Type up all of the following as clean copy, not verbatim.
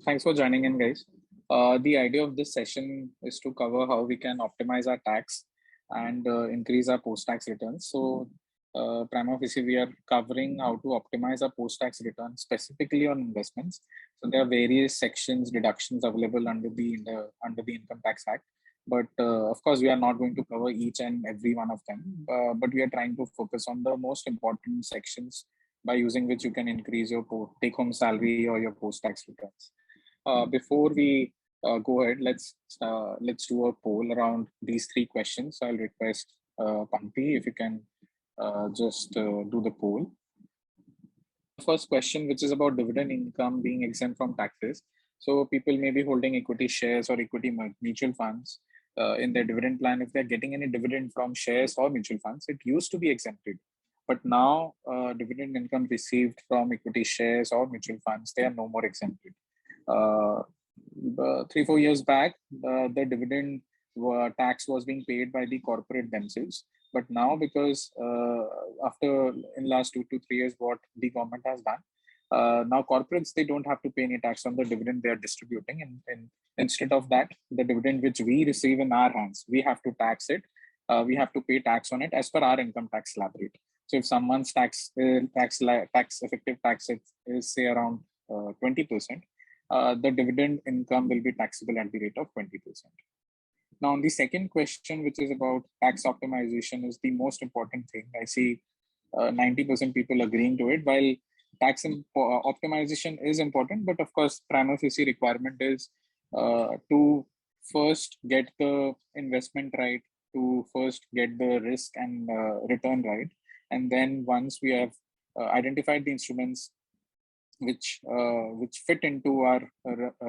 Thanks for joining in, guys. The idea of this session is to cover how we can optimize our tax and increase our post-tax returns. So, prima facie, we are covering how to optimize our post-tax returns specifically on investments. So, there are various sections, deductions available under the Income Tax Act. But of course, we are not going to cover each and every one of them. But we are trying to focus on the most important sections by using which you can increase your take-home salary or your post-tax returns. Before we go ahead, let's do a poll around these three questions. I'll request Pankti if you can just do the poll. First question, which is about dividend income being exempt from taxes. So people may be holding equity shares or equity mutual funds in their dividend plan. If they're getting any dividend from shares or mutual funds, it used to be exempted. But now dividend income received from equity shares or mutual funds, they are no more exempted. 3-4 years back, the dividend tax was being paid by the corporate themselves. But now, because after in last 2 to 3 years, what the government has done, now corporates, they don't have to pay any tax on the dividend they are distributing, and instead of that, the dividend which we receive in our hands, we have to tax it. We have to pay tax on it as per our income tax slab rate. So if someone's tax effective tax is say around 20%, the dividend income will be taxable at the rate of 20%. Now, on the second question, which is about tax optimization, is the most important thing. I see 90% people agreeing to it. While tax optimization is important, but of course, prima facie requirement is to first get the investment right, to first get the risk and return right. And then once we have identified the instruments which fit into our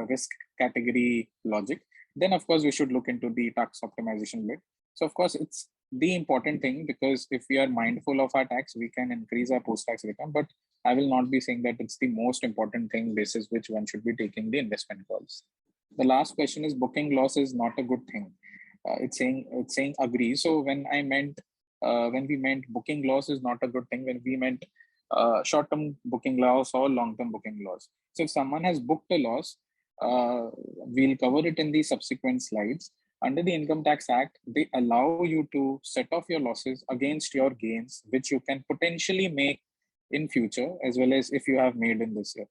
risk category logic, then of course we should look into the tax optimization bit. So of course it's the important thing, because if we are mindful of our tax, we can increase our post-tax return. But I will not be saying that it's the most important thing basis which one should be taking the investment calls. The last question is booking loss is not a good thing. It's saying agree. So when we meant booking loss is not a good thing, when we meant short-term booking loss or long-term booking loss. So if someone has booked a loss, we'll cover it in the subsequent slides. Under the Income Tax Act, they allow you to set off your losses against your gains, which you can potentially make in future, as well as if you have made in this year.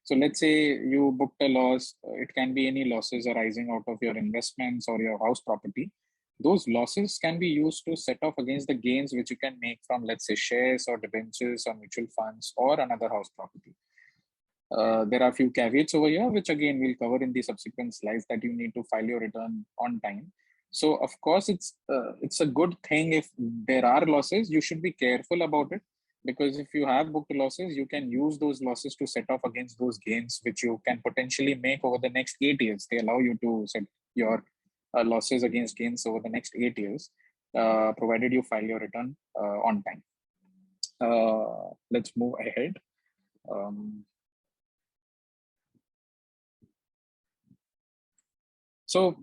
So let's say you booked a loss. It can be any losses arising out of your investments or your house property. Those losses can be used to set off against the gains which you can make from, let's say, shares or debentures or mutual funds or another house property. There are a few caveats over here, which again we'll cover in the subsequent slides, that you need to file your return on time. So of course, it's a good thing if there are losses. You should be careful about it, because if you have booked losses, you can use those losses to set off against those gains, which you can potentially make over the next 8 years. They allow you to set your losses against gains over the next 8 years, provided you file your return on time. Let's move ahead. So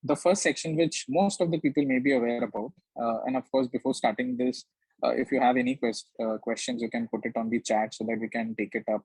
the first section, which most of the people may be aware about, and of course, before starting this, if you have any questions, you can put it on the chat so that we can take it up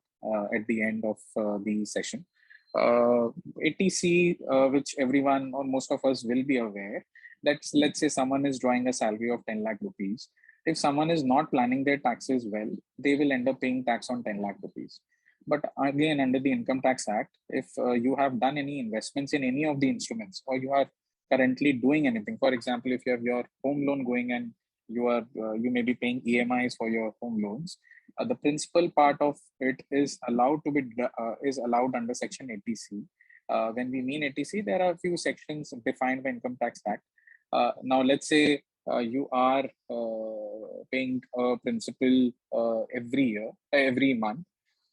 at the end of the session. ATC, which everyone or most of us will be aware, that let's say someone is drawing a salary of 10 lakh rupees. If someone is not planning their taxes well, they will end up paying tax on 10 lakh rupees. But again, under the Income Tax Act, if you have done any investments in any of the instruments, or you are currently doing anything, for example, if you have your home loan going and you may be paying EMIs for your home loans, the principal part of it is allowed under Section 80C. When we mean 80C, there are a few sections defined by Income Tax Act. Now, let's say you are paying a principal every month.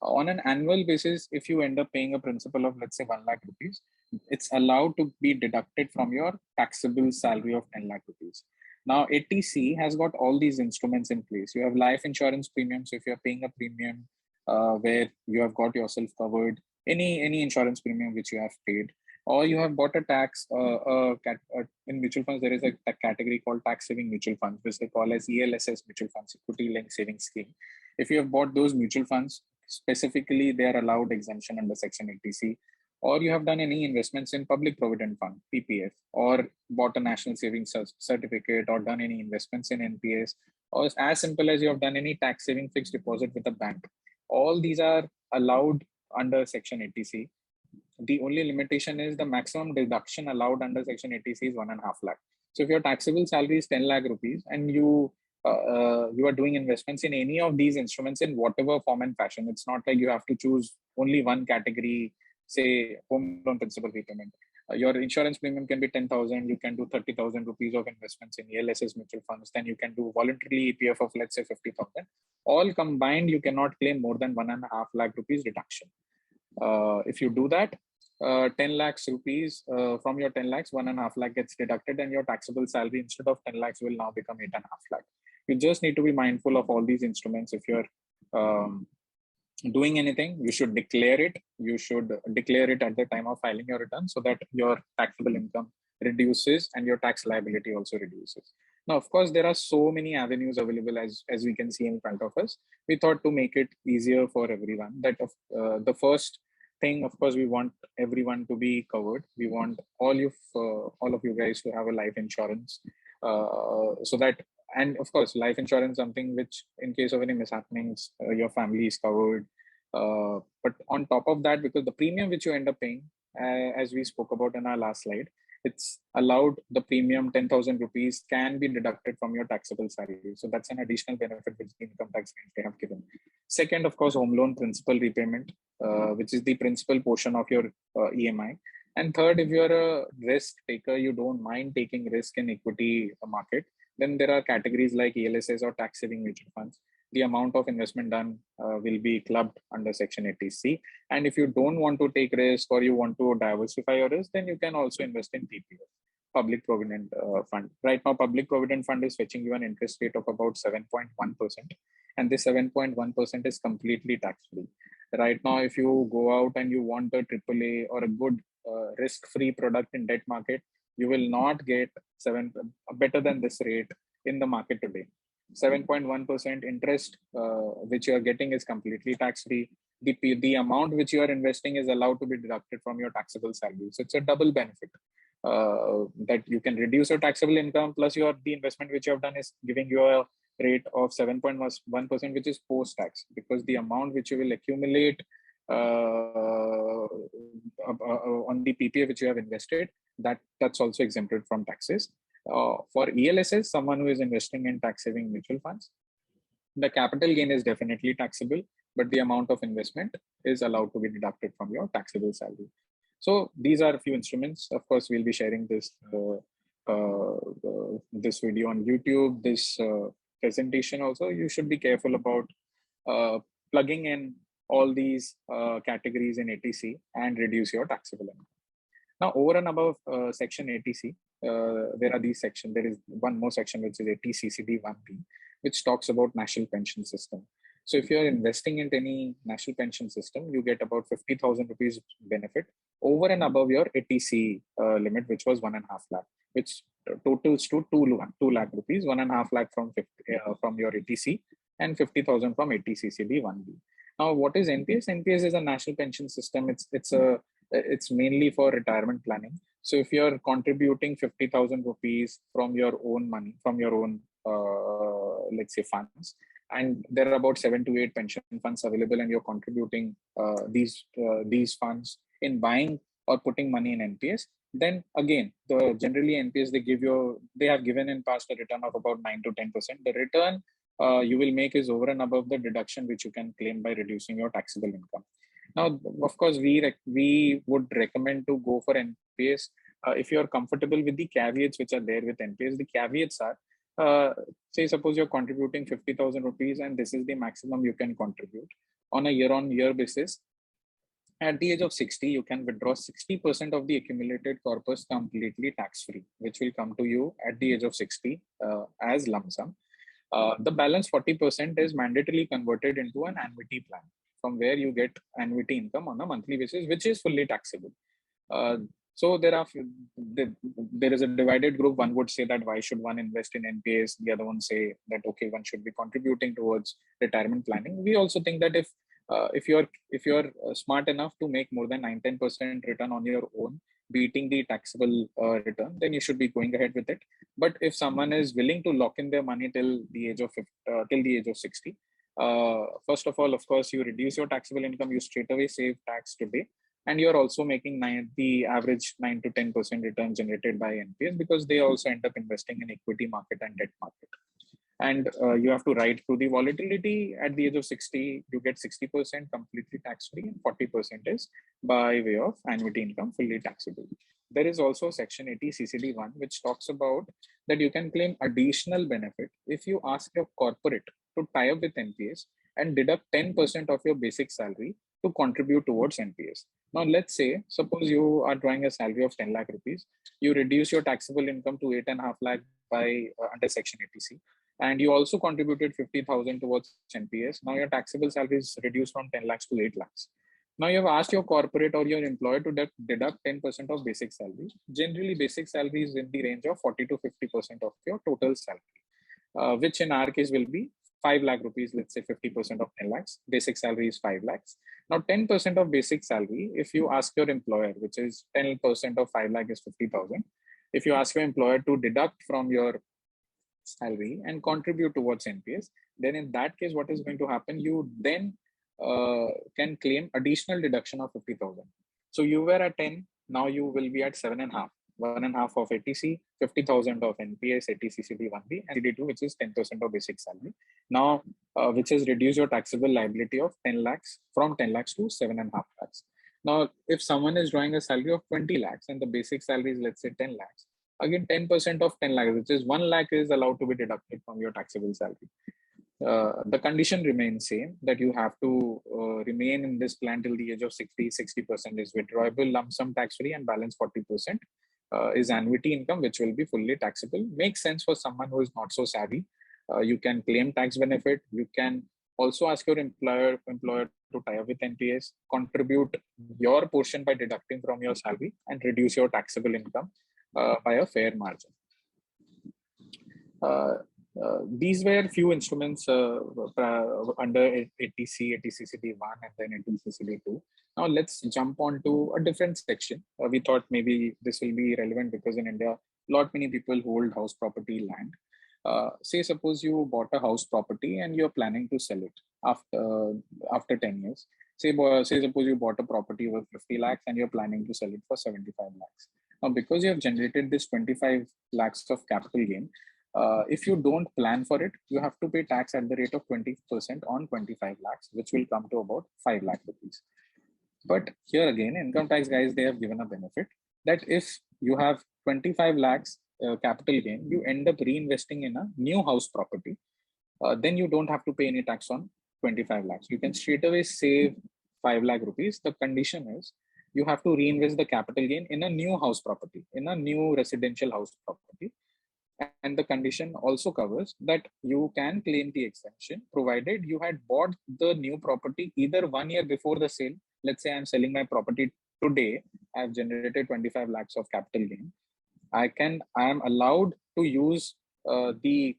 On an annual basis, if you end up paying a principal of, let's say, 1 lakh rupees, it's allowed to be deducted from your taxable salary of 10 lakh rupees. Now, 80C has got all these instruments in place. You have life insurance premiums. So if you're paying a premium where you have got yourself covered, any insurance premium which you have paid, or you have bought a tax in mutual funds, there is a category called tax saving mutual funds, which they call as ELSS mutual funds, equity linked savings scheme. If you have bought those mutual funds specifically they are allowed exemption under Section 80C, or you have done any investments in public provident fund, PPF, or bought a national savings certificate, or done any investments in NPS, or as simple as you have done any tax saving fixed deposit with a bank. All these are allowed under Section 80C. The only limitation is the maximum deduction allowed under Section 80C is 1.5 lakh. So if your taxable salary is 10 lakh rupees and you are doing investments in any of these instruments in whatever form and fashion, it's not like you have to choose only one category, say home loan principal repayment. Your insurance premium can be 10,000. You can do 30,000 rupees of investments in ELSS mutual funds. Then you can do voluntarily EPF of, let's say, 50,000. All combined, you cannot claim more than 1.5 lakh rupees reduction. If you do that, 10 lakhs rupees from your 10 lakhs, 1.5 lakh gets deducted, and your taxable salary instead of 10 lakhs will now become 8.5 lakh. You just need to be mindful of all these instruments. If you're doing anything, you should declare it. You should declare it at the time of filing your return so that your taxable income reduces and your tax liability also reduces. Now, of course, there are so many avenues available as we can see in front of us. We thought to make it easier for everyone that the first thing, of course, we want everyone to be covered. We want all of you guys to have a life insurance so that, and of course, life insurance, something which in case of any mishappenings, your family is covered. But on top of that, because the premium which you end up paying, as we spoke about in our last slide, it's allowed the premium 10,000 rupees can be deducted from your taxable salary. So that's an additional benefit which the income tax they have given. Second, of course, home loan principal repayment, which is the principal portion of your EMI. And third, if you're a risk taker, you don't mind taking risk in equity market, then there are categories like ELSS or tax saving mutual funds. The amount of investment done will be clubbed under Section 80C. And if you don't want to take risk or you want to diversify your risk, then you can also invest in PPF, Public Provident Fund. Right now, Public Provident Fund is fetching you an interest rate of about 7.1%. And this 7.1% is completely tax-free. Right now, if you go out and you want a AAA or a good risk-free product in debt market, you will not get better than this rate in the market today. 7.1% interest which you are getting is completely tax-free. The amount which you are investing is allowed to be deducted from your taxable salary. So it's a double benefit that you can reduce your taxable income, plus the investment which you have done is giving you a rate of 7.1%, which is post-tax, because the amount which you will accumulate on the PPA which you have invested, that's also exempted from taxes. For ELSS, someone who is investing in tax saving mutual funds, the capital gain is definitely taxable, but the amount of investment is allowed to be deducted from your taxable salary. So these are a few instruments. Of course, we'll be sharing this this video on YouTube, this presentation also. You should be careful about plugging in all these categories in 80C and reduce your taxable income. Now, over and above Section 80C, there are these sections. There is one more section, which is 80CCD 1B, which talks about national pension system. So if you're investing into any national pension system, you get about 50,000 rupees benefit over and above your 80C limit, which was 1.5 lakh, which totals to 2 lakh rupees, 1.5 lakh from your 80C and 50,000 from 80CCD 1B. Now, what is NPS? NPS is a national pension system. It's mainly for retirement planning. So if you're contributing 50,000 rupees from your own money, from your own, let's say, funds, and there are about 7 to 8 pension funds available, and you're contributing these funds in buying or putting money in NPS, then again, generally NPS, they have given in past a return of about 9 to 10%. The return you will make is over and above the deduction which you can claim by reducing your taxable income. Now, of course, we would recommend to go for NPS if you're comfortable with the caveats which are there with NPS. The caveats are, say, suppose you're contributing 50,000 rupees and this is the maximum you can contribute on a year-on-year basis. At the age of 60, you can withdraw 60% of the accumulated corpus completely tax-free, which will come to you at the age of 60 as lump sum. The balance 40% is mandatorily converted into an annuity plan, from where you get annuity income on a monthly basis, which is fully taxable. So there is a divided group. One would say that why should one invest in NPS? The other one say that, okay, one should be contributing towards retirement planning. We also think that if if you're smart enough to make more than 9-10% return on your own, beating the taxable return, then you should be going ahead with it. But if someone is willing to lock in their money till the age of 50, till the age of 60, first of all, of course, you reduce your taxable income, you straight away save tax today, and you're also making the average 9 to 10% return generated by NPS, because they also end up investing in equity market and debt market. And you have to ride through the volatility. At the age of 60, you get 60% completely tax free, and 40% is by way of annuity income, fully taxable. There is also section 80 CCD1, which talks about that you can claim additional benefit if you ask your corporate to tie up with NPS and deduct 10% of your basic salary to contribute towards NPS. Now, let's say, suppose you are drawing a salary of 10 lakh rupees, you reduce your taxable income to 8.5 lakh by under section 80C, and you also contributed 50,000 towards NPS. Now your taxable salary is reduced from 10 lakhs to 8 lakhs. Now you have asked your corporate or your employer to deduct 10% of basic salary. Generally, basic salary is in the range of 40 to 50% of your total salary, which in our case will be 5 lakh rupees. Let's say 50% of 10 lakhs. Basic salary is 5 lakhs. Now 10% of basic salary, if you ask your employer, which is 10% of 5 lakh is 50,000. If you ask your employer to deduct from your salary and contribute towards NPS, then in that case, what is going to happen? You then can claim additional deduction of 50,000. So you were at 10, now you will be at 7.5, 1.5 of ATC, 50,000 of NPS, ATCCD 1B, and CD2, which is 10% of basic salary. Now, which has reduced your taxable liability of 10 lakhs from 10 lakhs to 7.5 lakhs. Now, if someone is drawing a salary of 20 lakhs and the basic salary is, let's say, 10 lakhs, again 10% of 10 lakhs, which is 1 lakh, is allowed to be deducted from your taxable salary. The condition remains same, that you have to remain in this plan till the age of 60. 60% is withdrawable lump sum tax free, and balance 40% is annuity income, which will be fully taxable. Makes sense for someone who is not so savvy. You can claim tax benefit. You can also ask your employer to tie up with NPS, contribute your portion by deducting from your salary, and reduce your taxable income by a fair margin. These were few instruments under ATC, ATCCD1, and then ATCCD2. Now let's jump on to a different section. We thought maybe this will be relevant because in India, many people hold house property land. Say suppose you bought a house property and you're planning to sell it after 10 years. Say suppose you bought a property worth 50 lakhs and you're planning to sell it for 75 lakhs. Now, because you have generated this 25 lakhs of capital gain, if you don't plan for it, you have to pay tax at the rate of 20% on 25 lakhs, which will come to about 5 lakh rupees. But here again, income tax guys, they have given a benefit that if you have 25 lakhs capital gain, you end up reinvesting in a new house property, then you don't have to pay any tax on 25 lakhs. You can straight away save 5 lakh rupees. The condition is you have to reinvest the capital gain in a new house property, in a new residential house property. And the condition also covers that you can claim the exemption provided you had bought the new property either 1 year before the sale. Let's say I'm selling my property today. I've generated 25 lakhs of capital gain. I am allowed to use the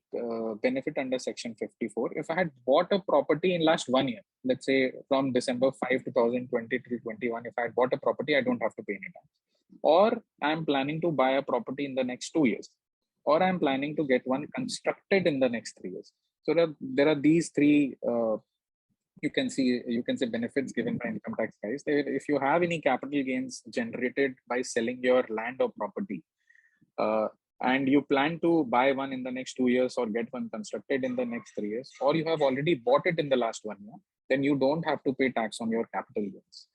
benefit under section 54 if I had bought a property in last 1 year. Let's say from December 5, 2020 to 21, if I had bought a property, I don't have to pay any tax. Or I'm planning to buy a property in the next 2 years, or I'm planning to get one constructed in the next 3 years. So there are these three you can say benefits given by income tax guys. If you have any capital gains generated by selling your land or property, and you plan to buy one in the next 2 years or get one constructed in the next 3 years, or you have already bought it in the last 1 year, then you don't have to pay tax on your capital gains.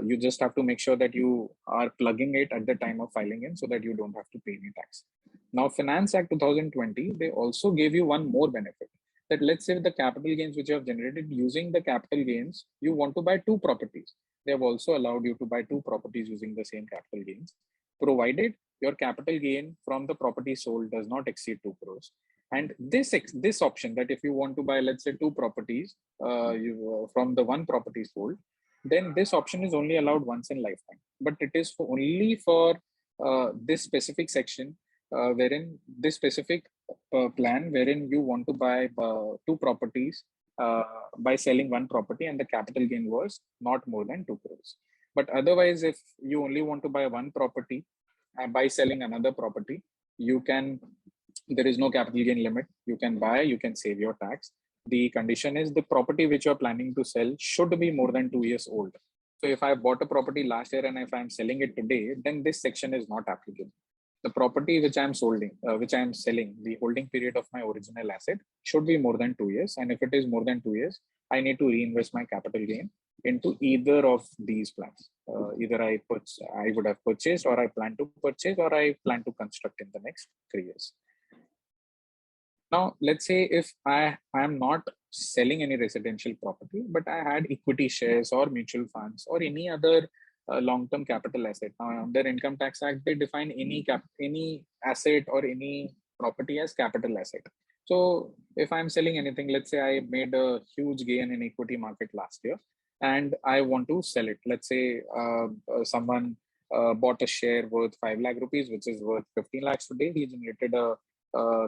You just have to make sure that you are plugging it at the time of filing in so that you don't have to pay any tax. Now, Finance Act 2020, they also gave you one more benefit, that let's say the capital gains which you have generated, using the capital gains, you want to buy 2 properties. They have also allowed you to buy 2 properties using the same capital gains, provided your capital gain from the property sold does not exceed 2 crores. And this option, that if you want to buy, let's say 2 properties from the 1 property sold, then this option is only allowed once in lifetime. But it is only for this specific section, wherein this specific plan, wherein you want to buy 2 properties by selling one property, and the capital gain was not more than 2 crores. But otherwise, if you only want to buy one property and by selling another property, you can, there is no capital gain limit. You can buy, you can save your tax. The condition is the property which you're planning to sell should be more than 2 years old. So if I bought a property last year and if I'm selling it today, then this section is not applicable. The property which I'm selling, the holding period of my original asset should be more than 2 years. And if it is more than 2 years, I need to reinvest my capital gain into either of these plans. Either I would have purchased, or I plan to purchase, or I plan to construct in the next 3 years. Now, let's say if I am not selling any residential property, but I had equity shares or mutual funds or any other long-term capital asset. Now, under Income Tax Act, they define any asset or any property as capital asset. So if I'm selling anything, let's say I made a huge gain in equity market last year and I want to sell it. Let's say someone bought a share worth 5 lakh rupees, which is worth 15 lakhs today. He generated a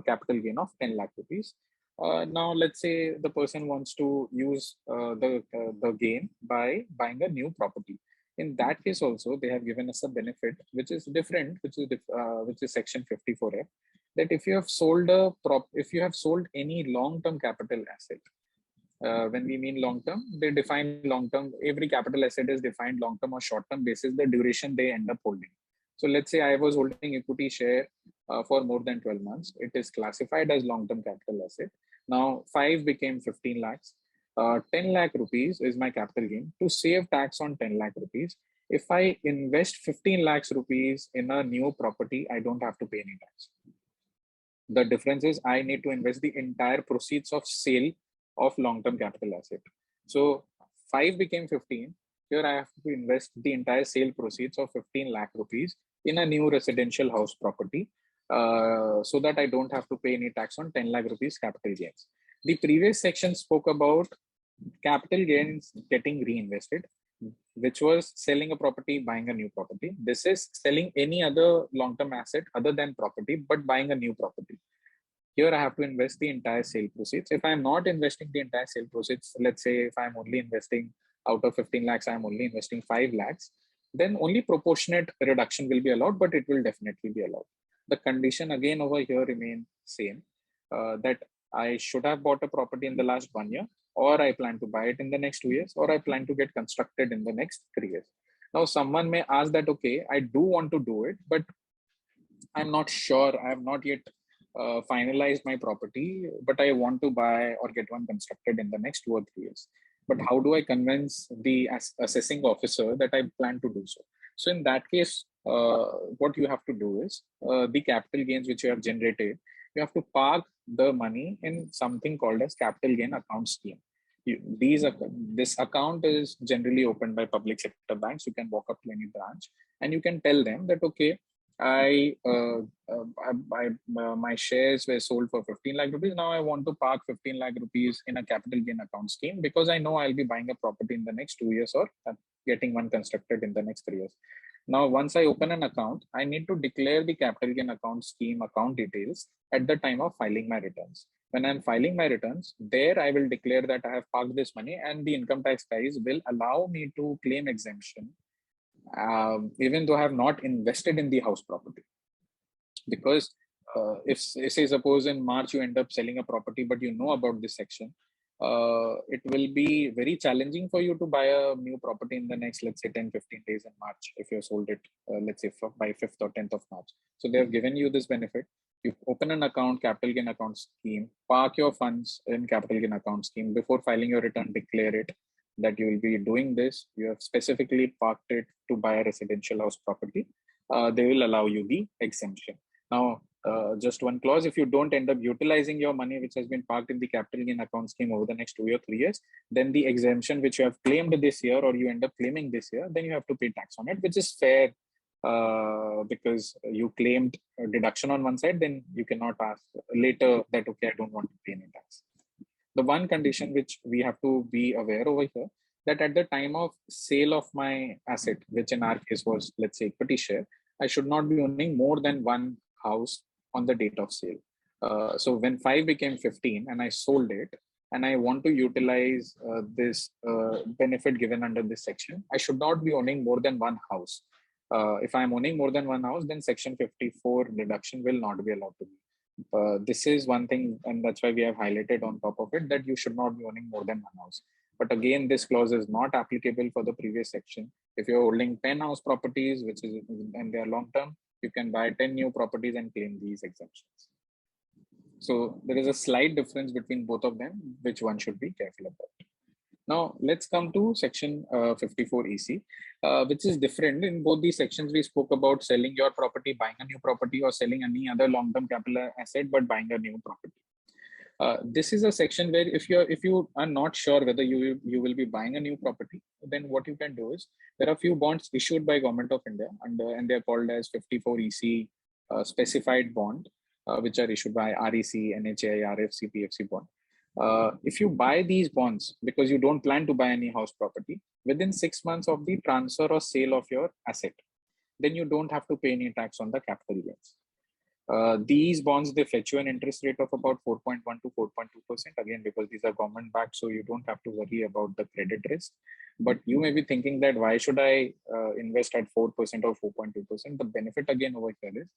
capital gain of 10 lakh rupees. Now, let's say the person wants to use the gain by buying a new property. In that case, also they have given us a benefit which is different, which is Section 54F. That if you have sold any long-term capital asset, when we mean long-term, they define long-term. Every capital asset is defined long-term or short-term basis the duration they end up holding. So let's say I was holding equity share for more than 12 months. It is classified as long-term capital asset. Now 5 became 15 lakhs. 10 lakh rupees is my capital gain. To save tax on 10 lakh rupees, if I invest 15 lakhs rupees in a new property, I don't have to pay any tax. The difference is I need to invest the entire proceeds of sale of long-term capital asset. So 5 became 15. Here I have to invest the entire sale proceeds of 15 lakh rupees in a new residential house property, so that I don't have to pay any tax on 10 lakh rupees capital gains. The previous section spoke about capital gains getting reinvested, which was selling a property, buying a new property. This is selling any other long-term asset other than property, but buying a new property. Here I have to invest the entire sale proceeds. If I'm not investing the entire sale proceeds, let's say if I'm only investing out of 15 lakhs, I'm only investing 5 lakhs, then only proportionate reduction will be allowed, but it will definitely be allowed. The condition again over here remain same, that I should have bought a property in the last 1 year, or I plan to buy it in the next 2 years, or I plan to get constructed in the next 3 years. Now, someone may ask that, okay, I do want to do it, but I'm not sure. I have not yet finalized my property, but I want to buy or get one constructed in the next 2 or 3 years. But how do I convince the assessing officer that I plan to do so? So in that case, what you have to do is the capital gains which you have generated, you have to park the money in something called as capital gain account scheme. This account is generally opened by public sector banks. You can walk up to any branch and you can tell them that, okay, my shares were sold for 15 lakh rupees. Now I want to park 15 lakh rupees in a capital gain account scheme because I know I'll be buying a property in the next 2 years or getting one constructed in the next 3 years. Now, once I open an account, I need to declare the capital gain account scheme account details at the time of filing my returns. When I'm filing my returns, there I will declare that I have parked this money and the income tax guys will allow me to claim exemption, even though I have not invested in the house property. Because if say suppose in March you end up selling a property, but you know about this section, it will be very challenging for you to buy a new property in the next, let's say 10-15 days in March, if you sold it, let's say by 5th or 10th of March. So they have given you this benefit. You open an account, capital gain account scheme, park your funds in capital gain account scheme. Before filing your return, declare it that you will be doing this. You have specifically parked it to buy a residential house property. They will allow you the exemption. Now, just one clause, if you don't end up utilizing your money which has been parked in the capital gain account scheme over the next 2 or 3 years, then the exemption which you have claimed this year or you end up claiming this year, then you have to pay tax on it, which is fair, because you claimed a deduction on one side, then you cannot ask later that, okay, I don't want to pay any tax. The one condition which we have to be aware over here, that at the time of sale of my asset, which in our case was, let's say, equity share, I should not be owning more than one house on the date of sale. So when 5 became 15 and I sold it, and I want to utilize this benefit given under this section, I should not be owning more than one house. If I'm owning more than one house, then Section 54 deduction will not be allowed to be. This is one thing, and that's why we have highlighted on top of it that you should not be owning more than one house. But again, this clause is not applicable for the previous section. If you're holding 10 house properties, which is and they are long term, you can buy 10 new properties and claim these exemptions. So there is a slight difference between both of them, which one should be careful about. Now let's come to section 54 EC, which is different. In both these sections, we spoke about selling your property, buying a new property, or selling any other long-term capital asset, but buying a new property. This is a section where if you are not sure whether you will be buying a new property, then what you can do is there are a few bonds issued by Government of India, and they are called as 54 EC specified bond, which are issued by REC, NHAI, RFC, PFC bond. If you buy these bonds because you don't plan to buy any house property within 6 months of the transfer or sale of your asset, then you don't have to pay any tax on the capital gains. These bonds, they fetch you an interest rate of about 4.1 to 4.2%, again, because these are government backed, so you don't have to worry about the credit risk. But you may be thinking that why should I invest at 4% or 4.2%? The benefit again over here is,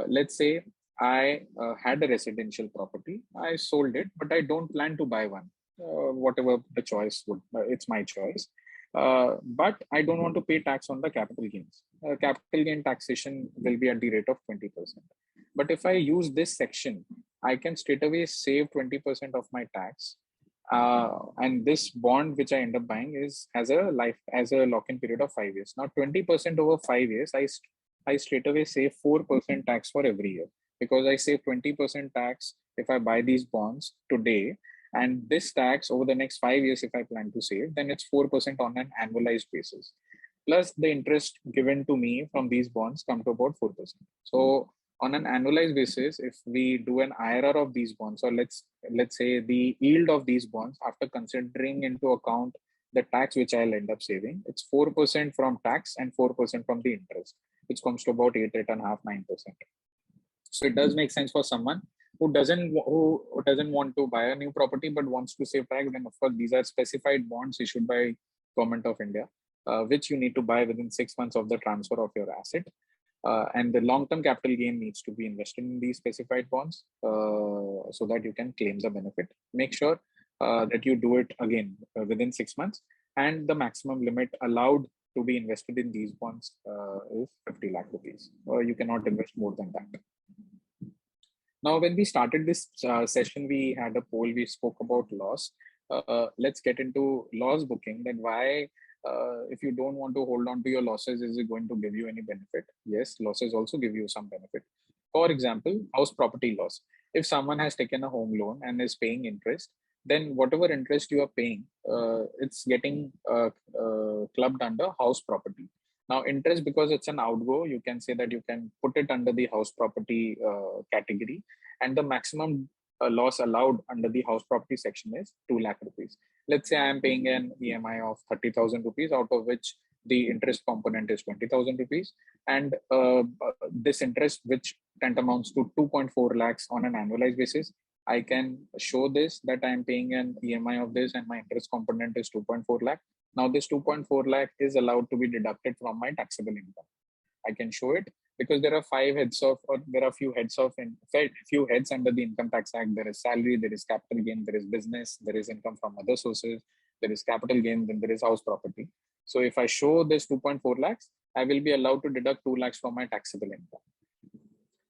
let's say I had a residential property, I sold it, but I don't plan to buy one. Whatever the choice would, it's my choice. But I don't want to pay tax on the capital gains. Capital gain taxation will be at the rate of 20%. But if I use this section, I can straight away save 20% of my tax. And this bond which I end up buying has a lock-in period of 5 years. Now 20% over 5 years, I straight away save 4% tax for every year, because I save 20% tax if I buy these bonds today. And this tax over the next 5 years, if I plan to save, then it's 4% on an annualized basis. Plus the interest given to me from these bonds come to about 4%. So on an annualized basis, if we do an IRR of these bonds, or let's say the yield of these bonds after considering into account the tax which I'll end up saving, it's 4% from tax and 4% from the interest, which comes to about 8.5, 9%. So it does make sense for someone who doesn't want to buy a new property but wants to save tax. Then of course these are specified bonds issued by Government of India, which you need to buy within 6 months of the transfer of your asset. And the long-term capital gain needs to be invested in these specified bonds so that you can claim the benefit. Make sure that you do it again within 6 months, and the maximum limit allowed to be invested in these bonds is 50 lakh rupees. You cannot invest more than that. Now, when we started this session, we had a poll, we spoke about loss. Let's get into loss booking. Then why, if you don't want to hold on to your losses, is it going to give you any benefit? Yes, losses also give you some benefit. For example, house property loss. If someone has taken a home loan and is paying interest, then whatever interest you are paying, it's getting clubbed under house property. Now, interest, because it's an outgo, you can say that you can put it under the house property category, and the maximum loss allowed under the house property section is 2 lakh rupees. Let's say I am paying an EMI of 30,000 rupees, out of which the interest component is 20,000 rupees. And this interest, which tantamounts to 2.4 lakhs on an annualized basis, I can show this that I am paying an EMI of this and my interest component is 2.4 lakh. Now this 2.4 lakh is allowed to be deducted from my taxable income. I can show it because there are few heads under the Income Tax Act. There is salary, there is capital gain, there is business, there is income from other sources, there is capital gain, then there is house property. So if I show this 2.4 lakhs, I will be allowed to deduct 2 lakhs from my taxable income.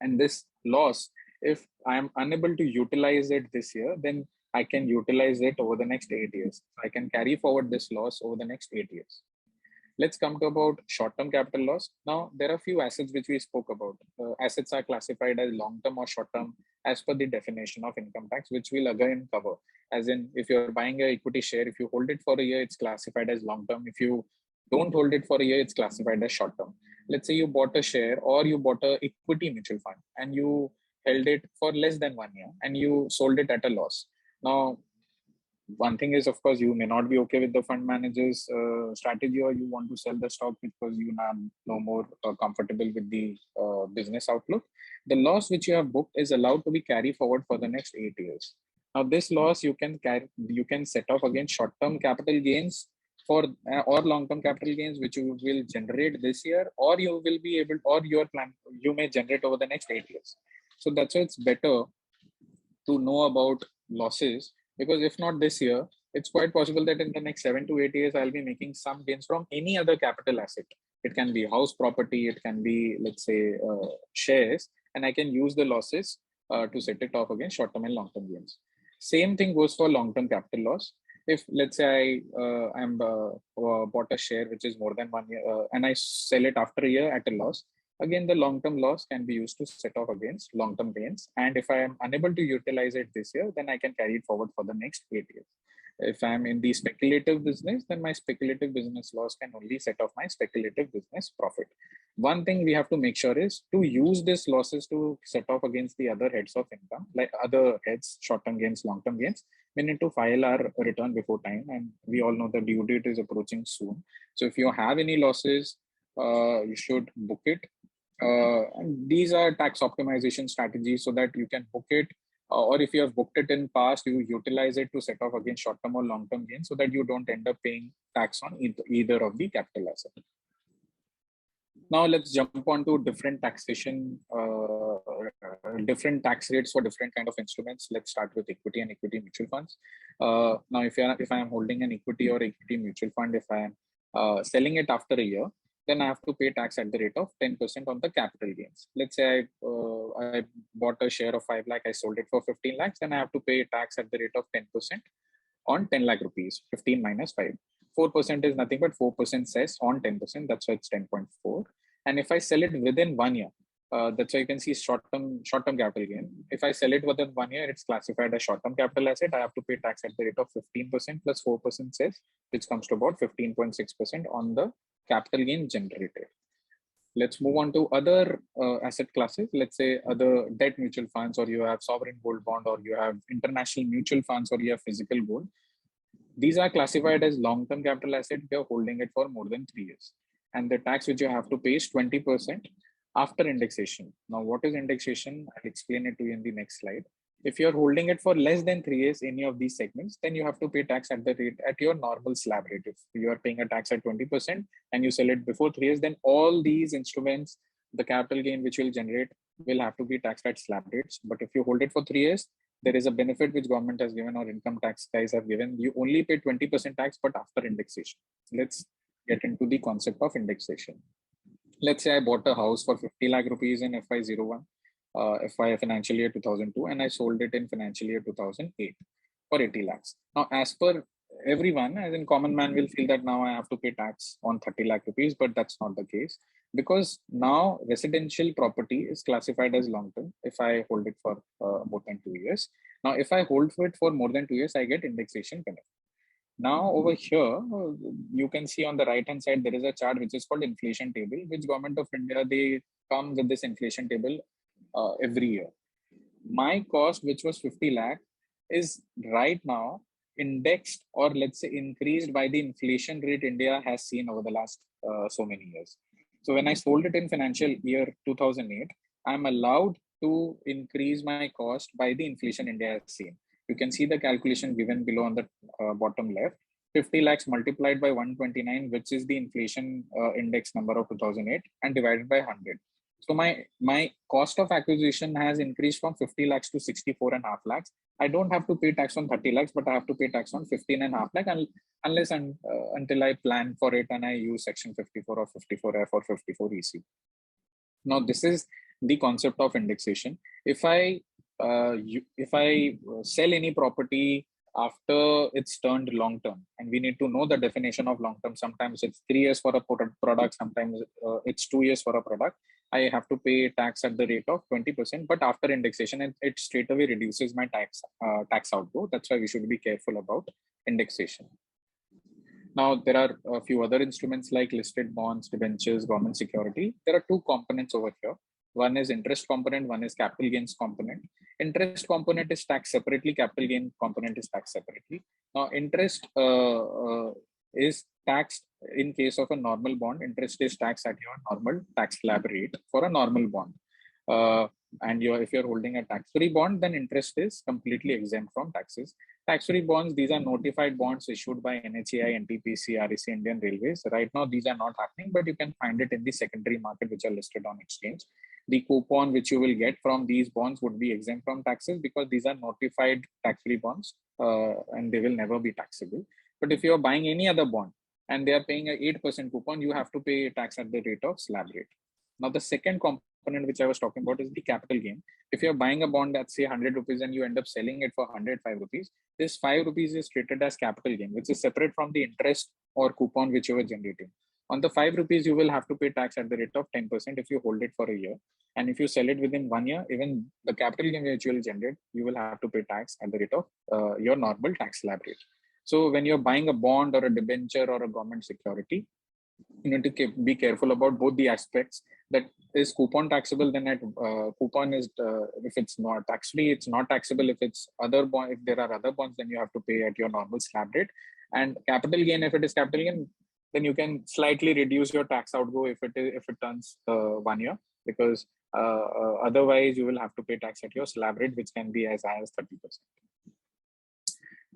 And this loss, if I am unable to utilize it this year, then I can utilize it over the next 8 years. I can carry forward this loss over the next 8 years. Let's come to about short-term capital loss. Now, there are a few assets which we spoke about. Assets are classified as long-term or short-term as per the definition of income tax, which we'll again cover. As in, if you're buying an equity share, if you hold it for a year, it's classified as long-term. If you don't hold it for a year, it's classified as short-term. Let's say you bought a share or you bought an equity mutual fund and you held it for less than 1 year and you sold it at a loss. Now, one thing is, of course, you may not be okay with the fund manager's strategy, or you want to sell the stock because you are no more comfortable with the business outlook. The loss which you have booked is allowed to be carried forward for the next 8 years. Now this loss you can set off against short-term capital gains for or long-term capital gains which you will generate this year, or you will be able, or your plan you may generate over the next 8 years. So that's why it's better to know about losses, because if not this year, it's quite possible that in the next 7 to 8 years I'll be making some gains from any other capital asset. It can be house property, it can be, let's say, shares, and I can use the losses to set it off against short-term and long-term gains. Same thing goes for long-term capital loss. If, let's say, I'm bought a share which is more than 1 year and I sell it after a year at a loss, again, the long-term loss can be used to set off against long-term gains. And if I am unable to utilize it this year, then I can carry it forward for the next 8 years. If I'm in the speculative business, then my speculative business loss can only set off my speculative business profit. One thing we have to make sure is to use these losses to set off against the other heads of income, like other heads, short-term gains, long-term gains. We need to file our return before time, and we all know the due date is approaching soon. So if you have any losses, you should book it. And these are tax optimization strategies so that you can book it, or if you have booked it in past, you utilize it to set off against short-term or long-term gains so that you don't end up paying tax on either of the capital asset. Now let's jump on to different taxation, different tax rates for different kind of instruments. Let's start with equity and equity mutual funds. Now, if I am holding an equity or equity mutual fund, if I am selling it after a year, then I have to pay tax at the rate of 10% on the capital gains. Let's say I bought a share of 5 lakh, I sold it for 15 lakhs, then I have to pay tax at the rate of 10% on 10 lakh rupees, 15 minus 5. 4% is nothing but 4% cess on 10%, that's why it's 10.4. And if I sell it within 1 year, that's why you can see short-term capital gain. If I sell it within 1 year, it's classified as short-term capital asset. I have to pay tax at the rate of 15% plus 4% cess, which comes to about 15.6% on the capital gain generated. Let's move on to other asset classes. Let's say other debt mutual funds, or you have sovereign gold bond, or you have international mutual funds, or you have physical gold. These are classified as long-term capital asset if you're holding it for more than 3 years. And the tax which you have to pay is 20% after indexation. Now, what is indexation? I'll explain it to you in the next slide. If you're holding it for less than 3 years, any of these segments, then you have to pay tax at the rate at your normal slab rate. If you are paying a tax at 20% and you sell it before 3 years, then all these instruments, the capital gain which will generate, will have to be taxed at slab rates. But if you hold it for 3 years, there is a benefit which government has given or income tax guys have given. You only pay 20% tax, but after indexation. Let's get into the concept of indexation. Let's say I bought a house for 50 lakh rupees in FY01. FY financial year 2002, and I sold it in financial year 2008 for 80 lakhs. Now, as per everyone, as in common man will feel that now I have to pay tax on 30 lakh rupees, but that's not the case, because now residential property is classified as long term if I hold it for more than 2 years. Now, if I hold it for more than 2 years, I get indexation benefit. Now over here, you can see on the right hand side, there is a chart which is called inflation table, which Government of India, they come with this inflation table every year. My cost, which was 50 lakh, is right now indexed, or let's say increased by the inflation rate India has seen over the last so many years. So when I sold it in financial year 2008, I'm allowed to increase my cost by the inflation India has seen. You can see the calculation given below on the bottom left. 50 lakhs multiplied by 129, which is the inflation index number of 2008, and divided by 100. So my cost of acquisition has increased from 50 lakhs to 64.5 lakhs. I don't have to pay tax on 30 lakhs, but I have to pay tax on 15.5 lakh, unless and until I plan for it and I use section 54 or 54F or 54 EC. Now, this is the concept of indexation. If I sell any property after it's turned long term, and we need to know the definition of long term. Sometimes it's 3 years for a product, sometimes it's 2 years for a product. I have to pay tax at the rate of 20%, but after indexation, it straight away reduces my tax outgo. That's why we should be careful about indexation. Now, there are a few other instruments like listed bonds, debentures, government security. There are two components over here. One is interest component, one is capital gains component. Interest component is taxed separately, capital gain component is taxed separately. Now, interest is taxed in case of a normal bond. Interest is taxed at your normal tax slab rate for a normal bond. and if you're holding a tax-free bond, then interest is completely exempt from taxes. Tax-free bonds, these are notified bonds issued by NHAI, NTPC, REC, Indian Railways. Right now, these are not happening, but you can find it in the secondary market, which are listed on exchange. The coupon which you will get from these bonds would be exempt from taxes because these are notified tax-free bonds, and they will never be taxable. But if you're buying any other bond and they are paying a 8% coupon, you have to pay tax at the rate of slab rate. Now, the second component which I was talking about is the capital gain. If you're buying a bond that's say 100 rupees and you end up selling it for 105 rupees, this 5 rupees is treated as capital gain, which is separate from the interest or coupon which you were generating. On the 5 rupees, you will have to pay tax at the rate of 10% if you hold it for a year. And if you sell it within 1 year, even the capital gain which you will generate, you will have to pay tax at the rate of your normal tax slab rate. So when you're buying a bond or a debenture or a government security, you need to be careful about both the aspects. That is coupon taxable, then at coupon is if it's not tax free, it's not taxable. If it's other bond, if there are other bonds, then you have to pay at your normal slab rate. And capital gain, if it is capital gain, then you can slightly reduce your tax outgo if it turns 1 year, because otherwise you will have to pay tax at your slab rate, which can be as high as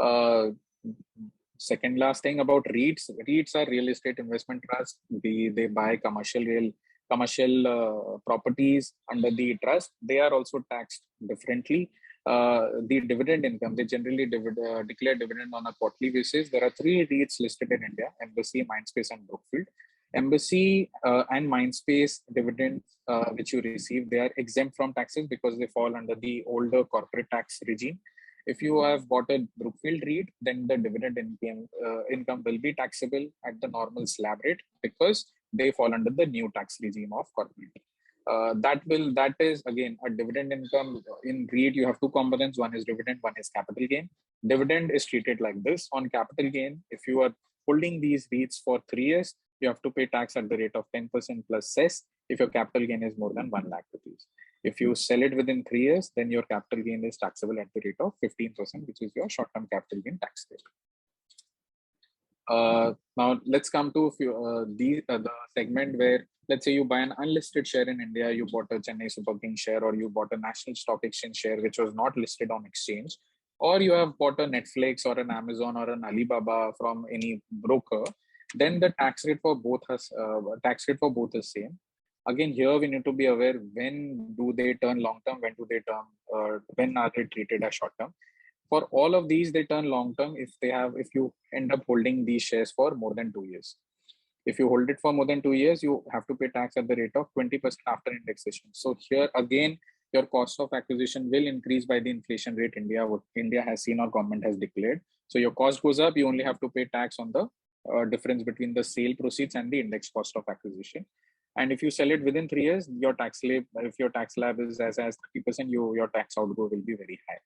30%. Second last thing about REITs. REITs are real estate investment trust. They buy commercial properties under the trust. They are also taxed differently. The dividend income, they generally declare dividend on a quarterly basis. There are 3 REITs listed in India: Embassy, Mindspace, and Brookfield. Embassy and Mindspace dividends which you receive, they are exempt from taxes because they fall under the older corporate tax regime. If you have bought a Brookfield REIT, then the dividend income will be taxable at the normal slab rate because they fall under the new tax regime of corporate. That is again a dividend income. In REIT, you have 2 components. One is dividend, one is capital gain. Dividend is treated like this. On capital gain, if you are holding these REITs for 3 years, you have to pay tax at the rate of 10% plus cess if your capital gain is more than 1 lakh rupees. If you sell it within 3 years, then your capital gain is taxable at the rate of 15%, which is your short-term capital gain tax rate. Now let's come to the segment where, let's say you buy an unlisted share in India, you bought a Chennai Super Kings share, or you bought a National Stock Exchange share which was not listed on exchange, or you have bought a Netflix or an Amazon or an Alibaba from any broker, then the tax rate for both is same. Again, here we need to be aware, when do they turn long term, when are they treated as short term. For all of these, they turn long term if you end up holding these shares for more than 2 years. If you hold it for more than 2 years, you have to pay tax at the rate of 20% after indexation. So here again, your cost of acquisition will increase by the inflation rate India has seen or government has declared. So your cost goes up, you only have to pay tax on the difference between the sale proceeds and the index cost of acquisition. And if you sell it within 3 years, if your tax slab is as 30%, your tax outgo will be very high.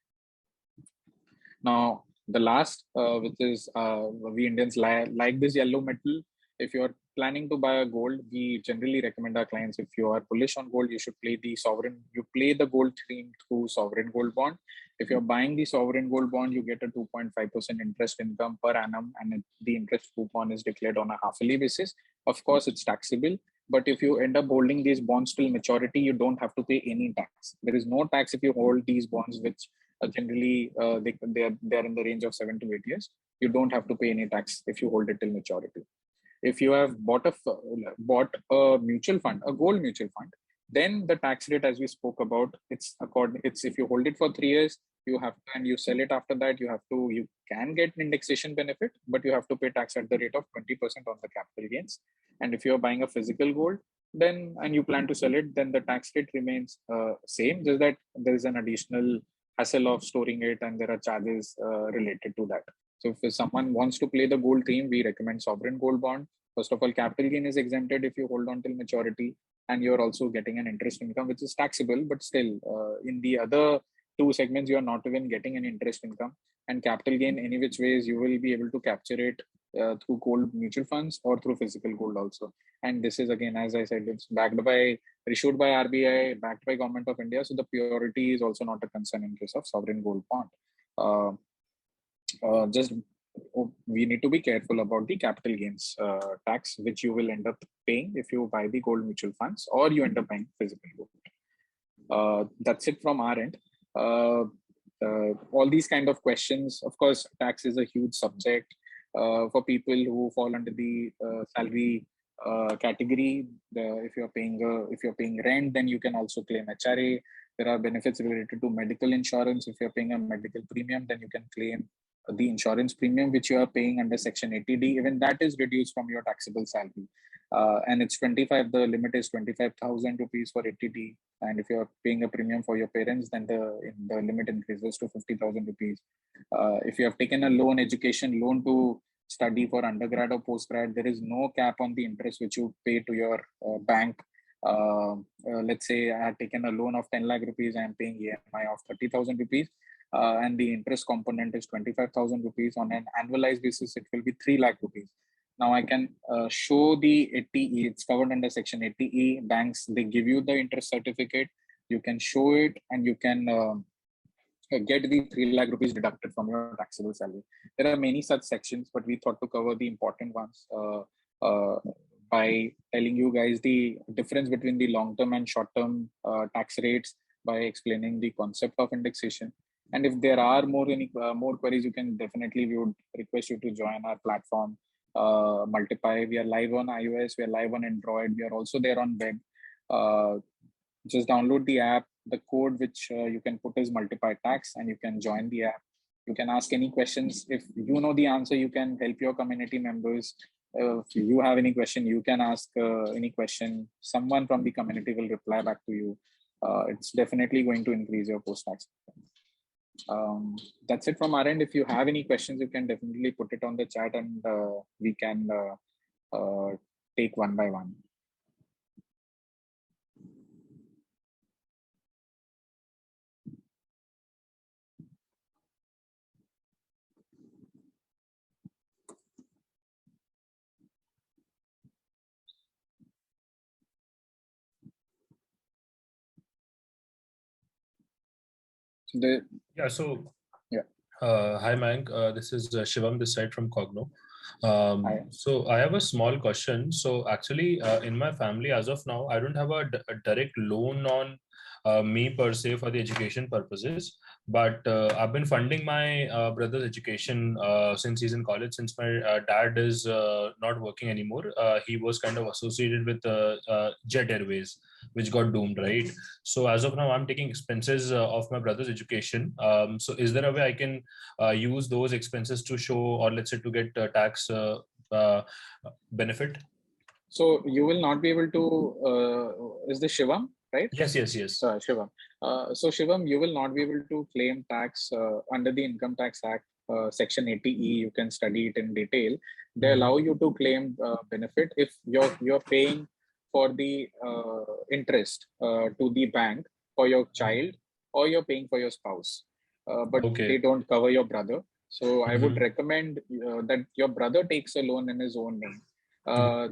Now, the last, which is we Indians like this yellow metal. If you're planning to buy a gold, we generally recommend our clients, if you are bullish on gold, you should play the gold theme through sovereign gold bond. If you're buying the sovereign gold bond, you get a 2.5% interest income per annum, and the interest coupon is declared on a half-yearly basis. Of course, it's taxable. But if you end up holding these bonds till maturity, you don't have to pay any tax. There is no tax if you hold these bonds, which generally they are in the range of 7 to 8 years. You don't have to pay any tax if you hold it till maturity. If you have bought a mutual fund, a gold mutual fund, then the tax rate, as we spoke about, it's if you hold it for 3 years, and you sell it after that, you can get an indexation benefit, but you have to pay tax at the rate of 20% on the capital gains. And if you're buying a physical gold, and you plan to sell it, then the tax rate remains same, just that there is an additional hassle of storing it, and there are charges related to that. So if someone wants to play the gold theme, we recommend sovereign gold bond. First of all, capital gain is exempted if you hold on till maturity, and you're also getting an interest income, which is taxable, but still in the other 2 segments, you are not even getting an interest income. And capital gain, any which ways, you will be able to capture it through gold mutual funds or through physical gold also. And this is, again, as I said, it's issued by RBI, backed by Government of India. So the purity is also not a concern in case of sovereign gold bond. We need to be careful about the capital gains tax, which you will end up paying if you buy the gold mutual funds or you end up buying physical gold. That's it from our end. All these kind of questions, of course, tax is a huge subject for people who fall under the salary category. If you're paying rent, then you can also claim HRA. There are benefits related to medical insurance. If you're paying a medical premium, then you can claim the insurance premium which you are paying under Section 80D. Even that is reduced from your taxable salary, and it's 25. The limit is 25,000 rupees for 80D, and if you're paying a premium for your parents, then the limit increases to 50,000 rupees. If you have taken a loan, education loan to study for undergrad or postgrad, there is no cap on the interest which you pay to your bank. Let's say I had taken a loan of 10 lakh rupees, I am paying EMI of 30,000 rupees, and the interest component is 25,000 rupees. On an annualized basis, it will be 3 lakh rupees. Now I can show the 80E, it's covered under Section 80E. Banks, they give you the interest certificate. You can show it and you can get the 3 lakh rupees deducted from your taxable salary. There are many such sections, but we thought to cover the important ones by telling you guys the difference between the long-term and short-term tax rates, by explaining the concept of indexation. And if there are more queries, you can definitely, we would request you to join our platform, Multiply. We are live on iOS, we are live on Android, we are also there on web. Just download the app. The code which you can put is Multiply Tax, and you can join the app. You can ask any questions. If you know the answer, you can help your community members. If you have any question, you can ask any question. Someone from the community will reply back to you. It's definitely going to increase your post-tax. That's it from our end. If you have any questions, you can definitely put it on the chat, and we can take one by one. Hi Mayank, this is Shivam this side from Cogno. So I have a small question. So actually in my family as of now, I don't have a direct loan on me per se for the education purposes, but I've been funding my brother's education since he's in college. Since my dad is not working anymore, he was kind of associated with Jet Airways, which got doomed, right? So as of now, I'm taking expenses of my brother's education. So is there a way I can use those expenses to show, or let's say to get tax benefit? So you will not be able to, is this Shivam, right? Yes. Shivam. So Shivam, you will not be able to claim tax under the Income Tax Act, Section 80E. You can study it in detail. They allow you to claim benefit if you're paying for the interest to the bank for your child, or you're paying for your spouse. But they don't cover your brother. So I would recommend that your brother takes a loan in his own name.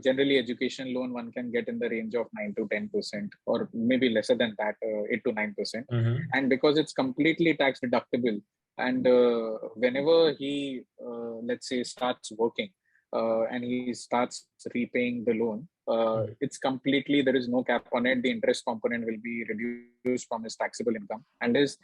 Generally, education loan one can get in the range of 9 to 10%, or maybe lesser than that, 8 to 9%. And because it's completely tax deductible, and whenever he, let's say, starts working and he starts repaying the loan, it's completely, there is no cap on it. The interest component will be reduced from his taxable income, and his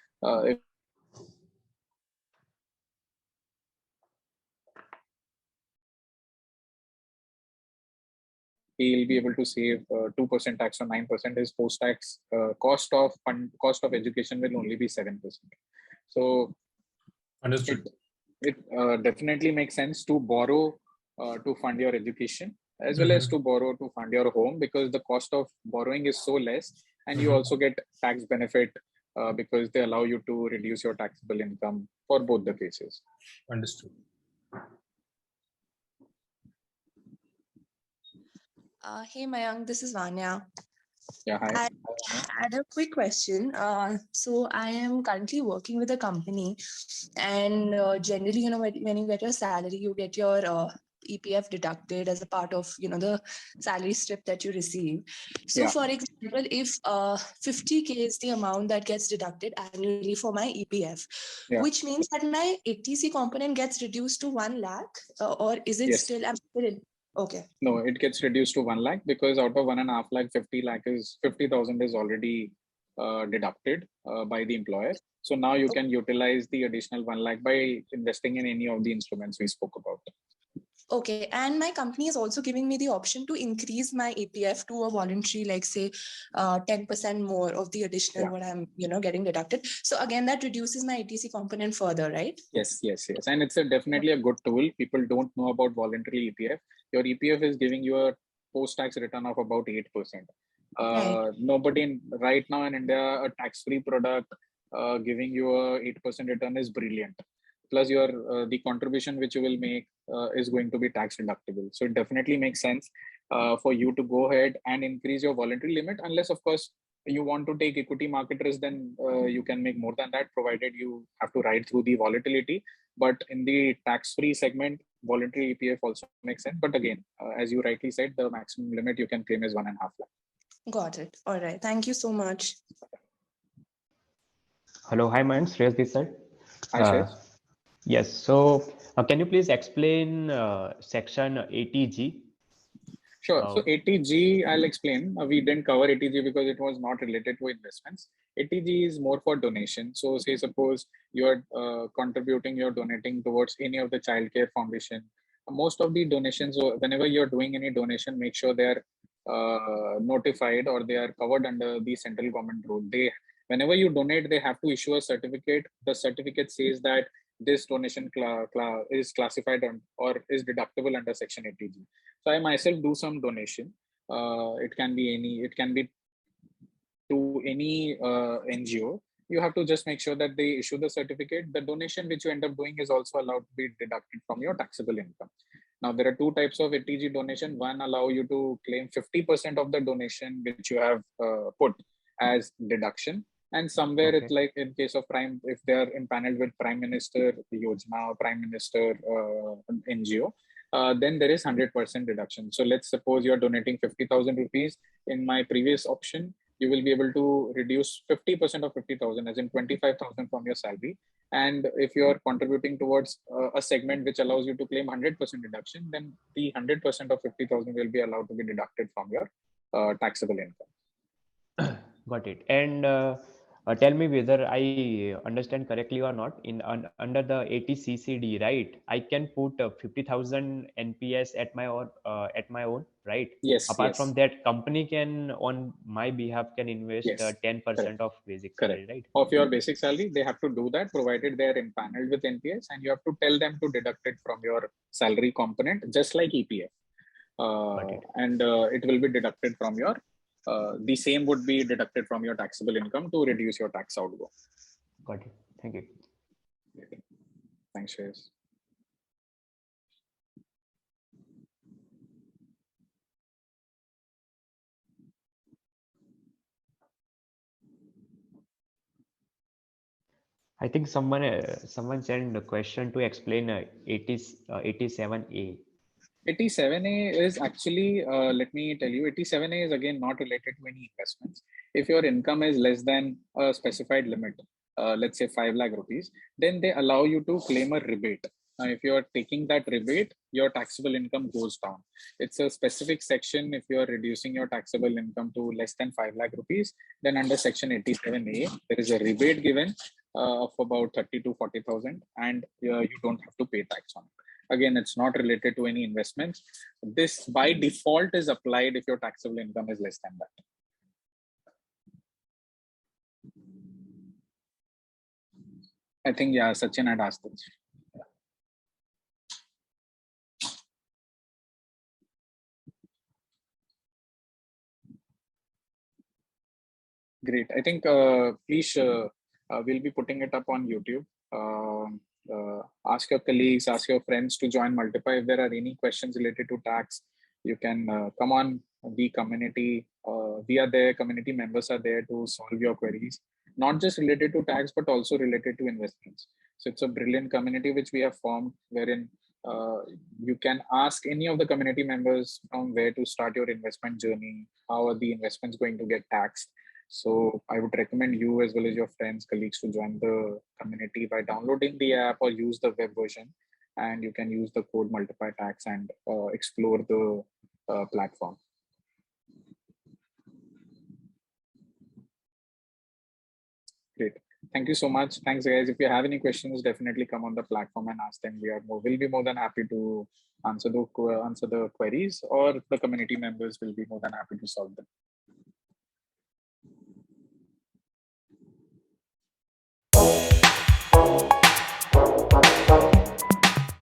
he'll be able to save 2% tax or 9%. His post-tax cost of education will only be 7%. So understood. It definitely makes sense to borrow to fund your education, as well as to borrow to fund your home, because the cost of borrowing is so less, and you also get tax benefit because they allow you to reduce your taxable income for both the cases. Understood. Hey Mayank, this is Vanya. Yeah, hi. I had a quick question. So I am currently working with a company, and generally, when you get your salary, you get your EPF deducted as a part of, the salary slip that you receive. So for example, if 50K is the amount that gets deducted annually for my EPF, which means that my 80C component gets reduced to 1 lakh, or is it still, I'm still in? Okay. No, it gets reduced to 1 lakh, because out of 1.5 lakh, 50,000 is already deducted by the employer. So now you can utilize the additional 1 lakh by investing in any of the instruments we spoke about. Okay, and my company is also giving me the option to increase my APF to a voluntary, like say 10% more of the additional what I'm getting deducted. So again, that reduces my ATC component further, right? Yes. And it's definitely a good tool. People don't know about voluntary EPF. Your EPF is giving you a post-tax return of about 8%. Right. Nobody right now in India, a tax-free product giving you a 8% return is brilliant. Plus your the contribution which you will make is going to be tax deductible. So it definitely makes sense for you to go ahead and increase your voluntary limit, unless of course you want to take equity market risk, then you can make more than that, provided you have to ride through the volatility. But in the tax-free segment, voluntary EPF also makes sense. But again, as you rightly said, the maximum limit you can claim is 1.5 lakh. Got it. All right. Thank you so much. Hello. Hi, Mayank. Shreyas this side. Hi, Shreyas. Yes. So can you please explain section 80G? Sure. So 80G, I'll explain. We didn't cover 80G because it was not related to investments. 80G is more for donation. So say suppose you're contributing, you're donating towards any of the childcare foundation. Most of the donations, whenever you're doing any donation, make sure they're notified or they are covered under the central government rule. Whenever you donate, they have to issue a certificate. The certificate says that this donation is classified or is deductible under section 80G. So I myself do some donation. It can be to any NGO. You have to just make sure that they issue the certificate. The donation which you end up doing is also allowed to be deducted from your taxable income. Now there are two types of 80G donation. One allow you to claim 50% of the donation which you have put as deduction. And somewhere it's like in case of Prime, if they are empaneled with Prime Minister Yojana or Prime Minister NGO, then there is 100% deduction. So let's suppose you're donating 50,000 rupees. In my previous option, you will be able to reduce 50% of 50,000, as in 25,000 from your salary. And if you're contributing towards a segment which allows you to claim 100% deduction, then the 100% of 50,000 will be allowed to be deducted from your taxable income. Got it. And tell me whether I understand correctly or not. Under the 80CCD, right? I can put 50,000 NPS at my own, right? Yes. Apart from that, company can on my behalf can invest 10% of basic salary, right? Of your basic salary, they have to do that, provided they are empaneled with NPS, and you have to tell them to deduct it from your salary component, just like EPF. And it will be deducted from your. The same would be deducted from your taxable income to reduce your tax outgo. Got it. Thank you. Thanks, Shreyas. I think someone sent a question to explain 87A. 87A is actually, let me tell you, 87A is again not related to any investments. If your income is less than a specified limit, let's say 5 lakh rupees, then they allow you to claim a rebate. Now, if you're taking that rebate, your taxable income goes down. It's a specific section. If you're reducing your taxable income to less than 5 lakh rupees, then under section 87A, there is a rebate given of about 30 to 40,000, and you don't have to pay tax on it. Again, it's not related to any investments. This by default is applied if your taxable income is less than that. I think, Sachin had asked this. Great. I think, please, we'll be putting it up on YouTube. Ask your colleagues, ask your friends to join Multiply. If there are any questions related to tax, you can come on the community. We are there, community members are there to solve your queries, not just related to tax, but also related to investments. So it's a brilliant community which we have formed, wherein you can ask any of the community members from where to start your investment journey, how are the investments going to get taxed. So I would recommend you as well as your friends, colleagues to join the community by downloading the app or use the web version, and you can use the code Multiply Tax and explore the platform. Thank you so much. Thanks, guys. If you have any questions, definitely come on the platform and ask them. We'll be more than happy to answer the queries, or the community members will be more than happy to solve them.